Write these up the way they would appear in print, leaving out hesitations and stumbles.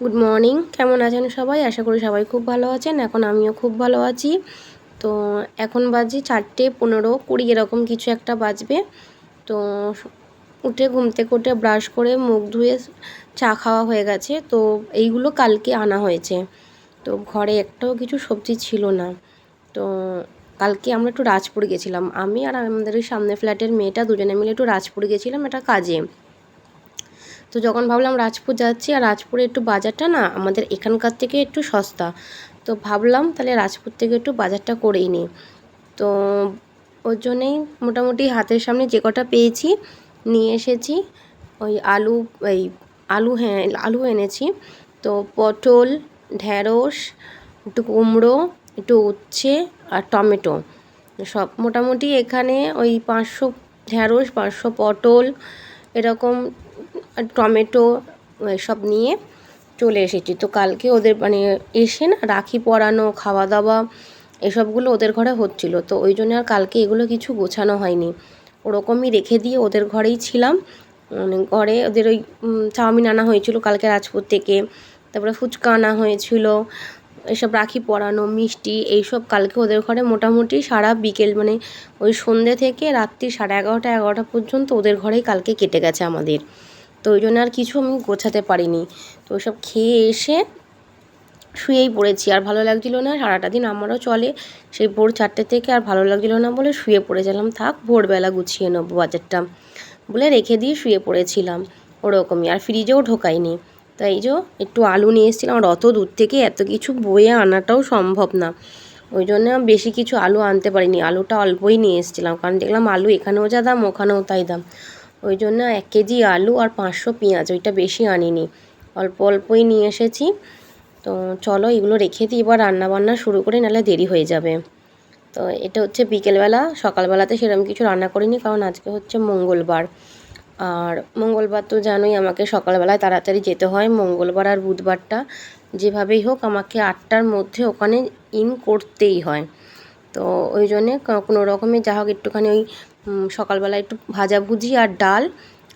Good morning. কেমন আছেন সবাই? আশা করি সবাই খুব ভালো আছেন। এখন আমিও খুব ভালো আছি। তো এখন বাজে 4:15, 20 এরকম কিছু একটা বাজবে। তো উঠে ঘুম থেকে উঠে ব্রাশ করে মুখ ধুয়ে চা খাওয়া হয়ে গেছে। তো এইগুলো কালকে আনা হয়েছে। তো ঘরে একটাও কিছু সবজি ছিল না। তো কালকে আমরা একটু রাজপুর গেছিলাম, আমি আর আমাদের ওই সামনে ফ্ল্যাটের মেয়েটা দুজনে মিলে একটু রাজপুর গেছিলাম একটা কাজে। তো যখন ভাবলাম রাজপুর যাচ্ছি, আর রাজপুরে একটু বাজারটা না আমাদের এখানকার থেকে একটু সস্তা, তো ভাবলাম তাহলে রাজপুর থেকে একটু বাজারটা করেই নিই। তো ওর জন্যেই মোটামুটি হাতের সামনে যে কটা পেয়েছি নিয়ে এসেছি। ওই আলু এনেছি। তো পটল, ঢ্যাঁড়স, একটু কুমড়ো, একটু উচ্ছে আর টমেটো, সব মোটামুটি এখানে ওই 500 ঢ্যাঁড়স, 500 পটল, এরকম টমেটো সব নিয়ে চলে এসেছি। তো কালকে ওদের এসে না রাখি পরানো, খাওয়া দাওয়া এসবগুলো ওদের ঘরে হচ্ছিল। তো ওই জন্য আর কালকে এগুলো কিছু গোছানো হয়নি, ওরকমই রেখে দিয়ে ওদের ঘরেই ছিলাম। ঘরে ওদের ওই চাউমিন আনা হয়েছিল কালকে রাজপুর থেকে, তারপরে ফুচকা আনা হয়েছিল, এসব রাখি পরানো, মিষ্টি, এইসব কালকে ওদের ঘরে মোটামুটি সারা বিকেল ওই সন্ধ্যে থেকে রাত্রি 11:30 11টা পর্যন্ত ওদের ঘরেই কালকে কেটে গেছে আমাদের। তো ওই জন্য আর কিছু আমি গোছাতে পারিনি। তো ওইসব খেয়ে এসে শুয়েই পড়েছি, আর ভালো লাগছিল না। সারাটা দিন আমারও চলে সেই ভোর 4টে থেকে, আর ভালো লাগছিল না বলে শুয়ে পড়েছিলাম। থাক ভোরবেলা গুছিয়ে নেবো বাজারটা বলে রেখে দিয়ে শুয়ে পড়েছিলাম ওরকমই, আর ফ্রিজেও ঢোকাইনি। তো এই যে একটু আলু নিয়ে এসেছিলাম, আর অত দূর থেকে এত কিছু বয়ে আনাটাও সম্ভব না, ওই জন্য বেশি কিছু আলু আনতে পারিনি। আলুটা অল্পই নিয়ে এসেছিলাম, কারণ দেখলাম আলু এখানেও যা দাম ওখানেও তাই দাম। ওই জন্য 1 কেজি আলু আর 500 পেঁয়াজ, ওইটা বেশি আনিনি, অল্প অল্পই নিয়ে এসেছি। তো চলো এগুলো রেখে দিই, এবার রান্নাবান্না শুরু করে, নাহলে দেরি হয়ে যাবে। তো এটা হচ্ছে বিকেলবেলা। সকালবেলাতে সেরকম কিছু রান্না করিনি, কারণ আজকে হচ্ছে মঙ্গলবার, আর মঙ্গলবার তো জানোই আমাকে সকালবেলায় তাড়াতাড়ি যেতে হয়। মঙ্গলবার আর বুধবারটা যেভাবেই হোক আমাকে 8টার মধ্যে ওখানে করতেই হয়। তো ওই জন্যে কোনো রকমে যা হোক একটুখানি ওই সকালবেলা একটু ভাজাভুজি আর ডাল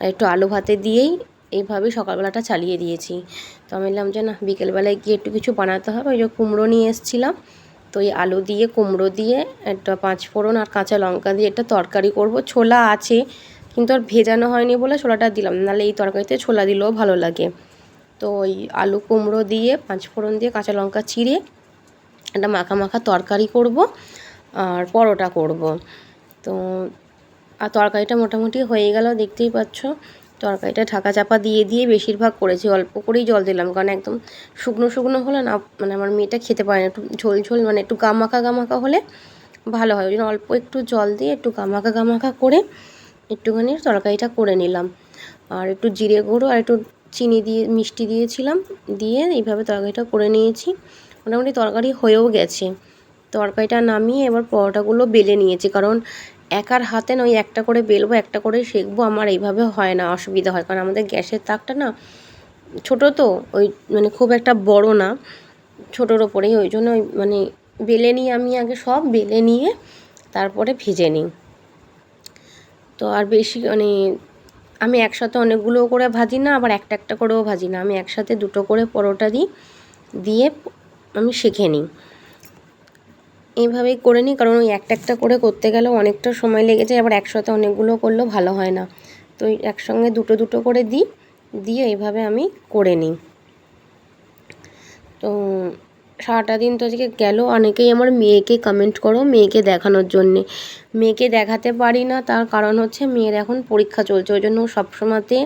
আর একটু আলু ভাতে দিয়েই এইভাবেই সকালবেলাটা চালিয়ে দিয়েছি। তো আমি বললাম যে না, বিকেলবেলায় গিয়ে একটু কিছু বানাতে হবে। ওই যে কুমড়ো নিয়ে এসেছিলাম, তো এই আলু দিয়ে কুমড়ো দিয়ে একটা 5 ফোড়ন আর কাঁচা লঙ্কা দিয়ে একটা তরকারি করব। ছোলা আছে কিন্তু আর ভেজানো হয়নি বলে ছোলাটা দিলাম, নাহলে এই তরকারিতে ছোলা দিলেও ভালো লাগে। তো ওই আলু কুমড়ো দিয়ে 5 ফোড়ন দিয়ে কাঁচা লঙ্কা চিড়ে একটা মাখা মাখা তরকারি করব, আর পরোটা করব। তো আর তরকারিটা মোটামুটি হয়ে গেল, দেখতেই পাচ্ছ। তরকারিটা ঢাকা চাপা দিয়ে দিয়ে বেশিরভাগ করেছি, অল্প করেই জল দিলাম, কারণ একদম শুকনো শুকনো হলে না আমার মেয়েটা খেতে পারে না। একটু ঝোল ঝোল একটু গামাখা গামাখা হলে ভালো হয়। ওই জন্য অল্প একটু জল দিয়ে একটু গামাখা গামাখা করে একটুখানি তরকারিটা করে নিলাম। আর একটু জিরে গুঁড়ো আর একটু চিনি দিয়ে মিষ্টি দিয়েছিলাম, দিয়ে এইভাবে তরকারিটা করে নিয়েছি। মোটামুটি তরকারি হয়েও গেছে। তরকারিটা নামিয়ে এবার পরোটাগুলো বেলে নিয়েছি, কারণ একার হাতে না ওই একটা করে বেলবো একটা করে সেঁকবো, আমার এইভাবে হয় না, অসুবিধা হয়। কারণ আমাদের গ্যাসের তাকটা না ছোটো, তো ওই খুব একটা বড় না, ছোটোর ওপরেই, ওই জন্য ওই বেলে নিয়ে আমি আগে সব বেলে নিয়ে তারপরে ভেজে নিই। তো আর বেশি আমি একসাথে অনেকগুলো করে ভাজি না, আবার একটা একটা করেও ভাজি না, আমি একসাথে 2টো করে পরোটা দিয়ে আমি সেঁকে নিই। এইভাবেই করে নিই, কারণ ওই একটা একটা করে করতে গেলেও অনেকটা সময় লেগে যায়, আবার একসাথে অনেকগুলো করলেও ভালো হয় না। তো ওই একসঙ্গে 2টো করে দিয়ে এইভাবে আমি করে নিই। তো সারাটা দিন তো আজকে গেল। অনেকেই আমার মেয়েকে কমেন্ট করো মেয়েকে দেখানোর জন্যে, মেয়েকে দেখাতে পারি না, তার কারণ হচ্ছে মেয়ের এখন পরীক্ষা চলছে, ওই জন্য সবসময়তে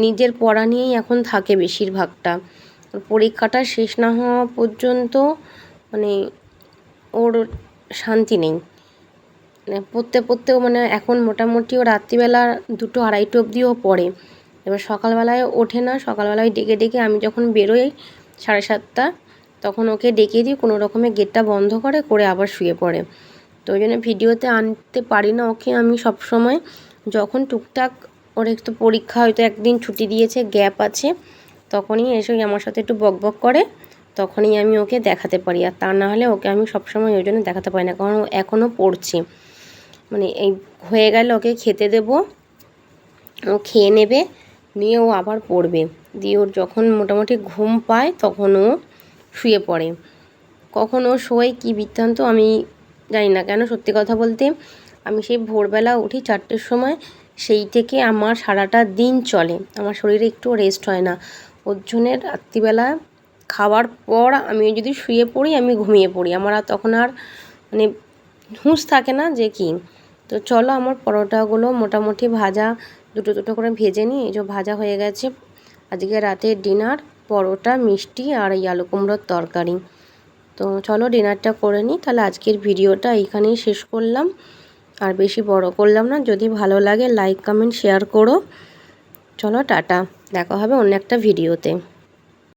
নিজের পড়া নিয়েই এখন থাকে বেশিরভাগটা। পরীক্ষাটা শেষ না হওয়া পর্যন্ত ওর শান্তি নেই, পড়তেও এখন মোটামুটি ও রাত্রিবেলা 2টো 2:30 অবধিও পড়ে। এবার সকালবেলায় ওঠে না, সকালবেলায় ডেকে ডেকে আমি যখন বেরোই 7:30 তখন ওকে ডেকে দিই, কোনো রকমে গেটটা বন্ধ করে আবার শুয়ে পড়ে। তো ওই জন্য ভিডিওতে আনতে পারি না ওকে আমি সব সময়। যখন টুকটাক ওর একটু পরীক্ষা, হয়তো একদিন ছুটি দিয়েছে, গ্যাপ আছে, তখনই এসে আমার সাথে একটু বকবক করে, তখনই আমি ওকে দেখাতে পারি। আর তা না হলে ওকে আমি সবসময় ওই জন্য দেখাতে পারি না, কারণ ও এখনও পড়ছে। এই হয়ে গেলে ওকে খেতে দেব, ও খেয়ে নেবে, নিয়ে ও আবার পড়বে। দিয়ে ওর যখন মোটামুটি ঘুম পায় তখন ও শুয়ে পড়ে। কখন ও শোয় কী বৃত্তান্ত আমি জানি না। কেন সত্যি কথা বলতে আমি সেই ভোরবেলা উঠি 4টের সময়, সেই থেকে আমার সারাটা দিন চলে, আমার শরীরে একটু রেস্ট হয় না। ওর জন্যে রাত্রিবেলা খাওয়ার পর আমি যদি শুয়ে পড়ি আমি ঘুমিয়ে পড়ি, আমার আর তখন আর মানে হুঁশ থাকে না যে কি। তো চলো আমার পরোটাগুলো মোটামুটি ভাজা দুটো দুটো করে ভেজে নিই। এই যে ভাজা হয়ে গেছে। আজকে রাতের ডিনার পরোটা, মিষ্টি আর এই আলু কুমড়োর তরকারি। তো চলো ডিনারটা করে নিই। তাহলে আজকের ভিডিওটা এইখানেই শেষ করলাম, আর বেশি বড় করলাম না। যদি ভালো লাগে লাইক কমেন্ট শেয়ার করো। চলো টাটা, দেখা হবে অন্য একটা ভিডিওতে।